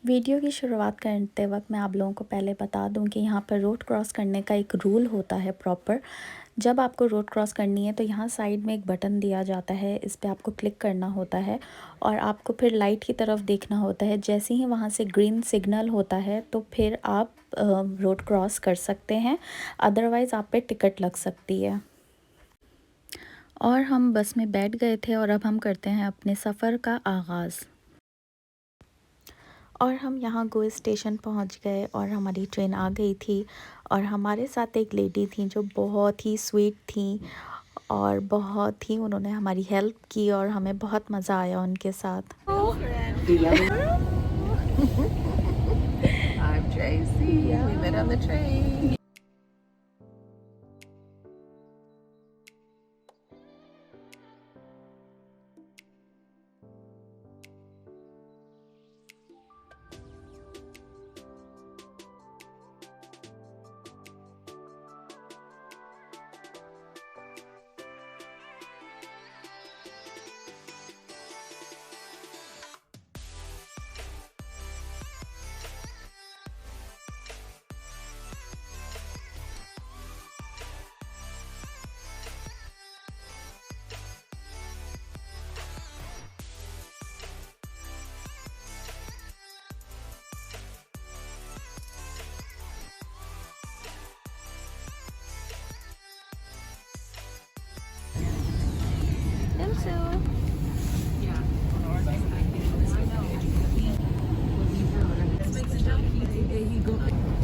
Video की शुरुआत करते वक्त मैं आप लोगों को पहले बता दूं कि यहाँ पर रोड क्रॉस करने का एक रूल होता है प्रॉपर। जब आपको रोड क्रॉस करनी है तो यहाँ साइड में एक बटन दिया जाता है, इस पे आपको क्लिक करना होता है और आपको फिर लाइट की तरफ देखना होता है। जैसे ही वहाँ से ग्रीन सिग्नल होता है तो फिर आप रोड क्रॉस कर सकते हैं, अदरवाइज़ आप पे टिकट लग सकती है। और हम बस में बैठ गए थे और अब हम करते हैं अपने सफ़र का आगाज़। और हम यहाँ गोवा स्टेशन पहुँच गए और हमारी ट्रेन आ गई थी और हमारे साथ एक लेडी थी जो बहुत ही स्वीट थी और बहुत ही उन्होंने हमारी हेल्प की और हमें बहुत मज़ा आया उनके साथ। I'm Tracy. Yeah. We met on the train.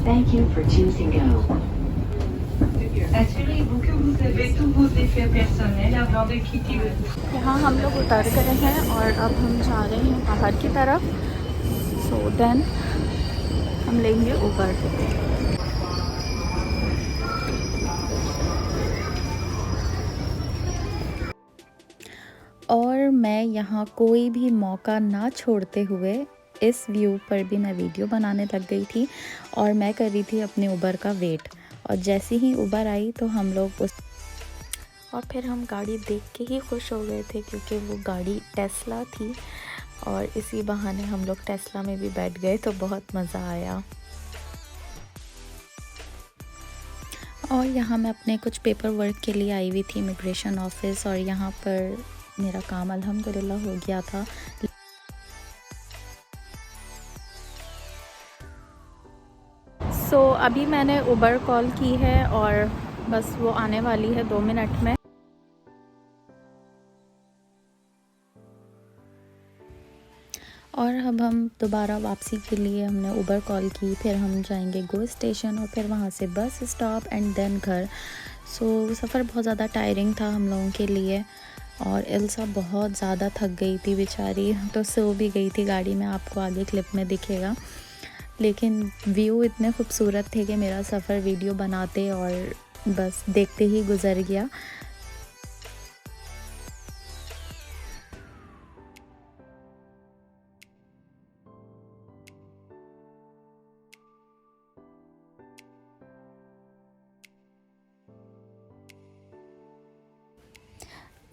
Thank you for choosing Go. Assurez-vous que vous avez tous vos effets personnels avant de quitter le bus. यहाँ हम लोग उतर गए हैं और अब हम जा रहे हैं बाहर की तरफ। सो देन हम लेंगे ऊबर। और मैं यहाँ कोई भी मौका ना छोड़ते हुए इस व्यू पर भी मैं वीडियो बनाने लग गई थी और मैं कर रही थी अपने उबर का वेट। और जैसे ही उबर आई तो हम लोग उस और फिर हम गाड़ी देख के ही खुश हो गए थे क्योंकि वो गाड़ी टेस्ला थी और इसी बहाने हम लोग टेस्ला में भी बैठ गए तो बहुत मज़ा आया। और यहाँ मैं अपने कुछ पेपर वर्क के लिए आई हुई थी इमिग्रेशन ऑफिस और यहाँ पर मेरा काम अल्हम्दुलिल्लाह हो गया था। अभी मैंने उबर कॉल की है और बस वो आने वाली है 2 मिनट में। और अब हम दोबारा वापसी के लिए हमने उबर कॉल की, फिर हम जाएंगे गो स्टेशन और फिर वहाँ से बस स्टॉप एंड देन घर। सफ़र बहुत ज़्यादा टायरिंग था हम लोगों के लिए और एल्सा बहुत ज़्यादा थक गई थी बेचारी, तो सो भी गई थी गाड़ी में, आपको आगे क्लिप में दिखेगा। लेकिन व्यू इतने खूबसूरत थे कि मेरा सफ़र वीडियो बनाते और बस देखते ही गुज़र गया।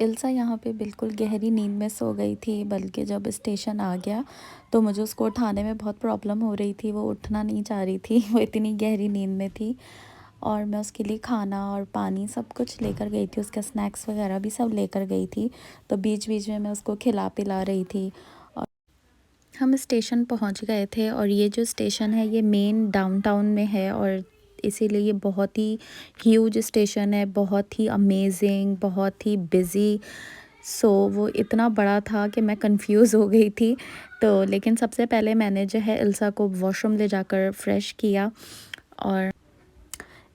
इल्सा यहाँ पे बिल्कुल गहरी नींद में सो गई थी, बल्कि जब स्टेशन आ गया तो मुझे उसको उठाने में बहुत प्रॉब्लम हो रही थी, वो उठना नहीं चाह रही थी, वो इतनी गहरी नींद में थी। और मैं उसके लिए खाना और पानी सब कुछ लेकर गई थी, उसका स्नैक्स वगैरह भी सब लेकर गई थी, तो बीच बीच में मैं उसको खिला पिला रही थी। और हम स्टेशन पहुँच गए थे और ये जो स्टेशन है ये मेन डाउनटाउन में है और इसीलिए ये बहुत ही ह्यूज स्टेशन है, बहुत ही अमेजिंग, बहुत ही बिज़ी। वो इतना बड़ा था कि मैं कंफ्यूज हो गई थी। तो लेकिन सबसे पहले मैंने जो है इल्सा को वॉशरूम ले जाकर फ्रेश किया। और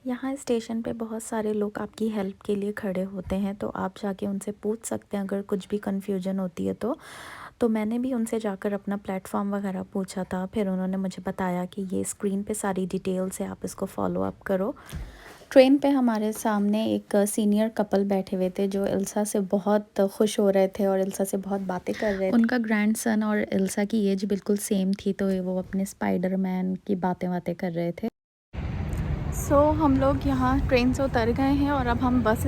यहाँ स्टेशन पे बहुत सारे लोग आपकी हेल्प के लिए खड़े होते हैं, तो आप जाके उनसे पूछ सकते हैं अगर कुछ भी कन्फ्यूजन होती है तो मैंने भी उनसे जाकर अपना प्लेटफॉर्म वगैरह पूछा था। फिर उन्होंने मुझे बताया कि ये स्क्रीन पे सारी डिटेल्स है, आप इसको फॉलो अप करो। ट्रेन पे हमारे सामने एक सीनियर कपल बैठे हुए थे जो इल्सा से बहुत खुश हो रहे थे और इल्सा से बहुत बातें कर रहे थे। उनका ग्रैंडसन और इल्सा की एज बिल्कुल सेम थी, तो वो अपने स्पाइडरमैन की बातें कर रहे थे। हम लोग यहाँ ट्रेन से उतर गए हैं और अब हम बस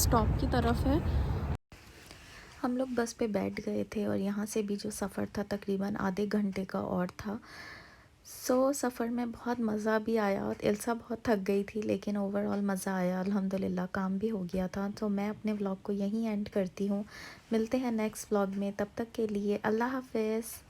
स्टॉप की तरफ है। हम लोग बस पे बैठ गए थे और यहाँ से भी जो सफ़र था तकरीबन आधे घंटे का और था। सफ़र में बहुत मज़ा भी आया और इल्सा बहुत थक गई थी, लेकिन ओवरऑल मज़ा आया अल्हम्दुलिल्लाह, काम भी हो गया था। तो मैं अपने व्लॉग को यहीं एंड करती हूँ। मिलते हैं नेक्स्ट व्लॉग में, तब तक के लिए अल्लाह हाफ़िज़।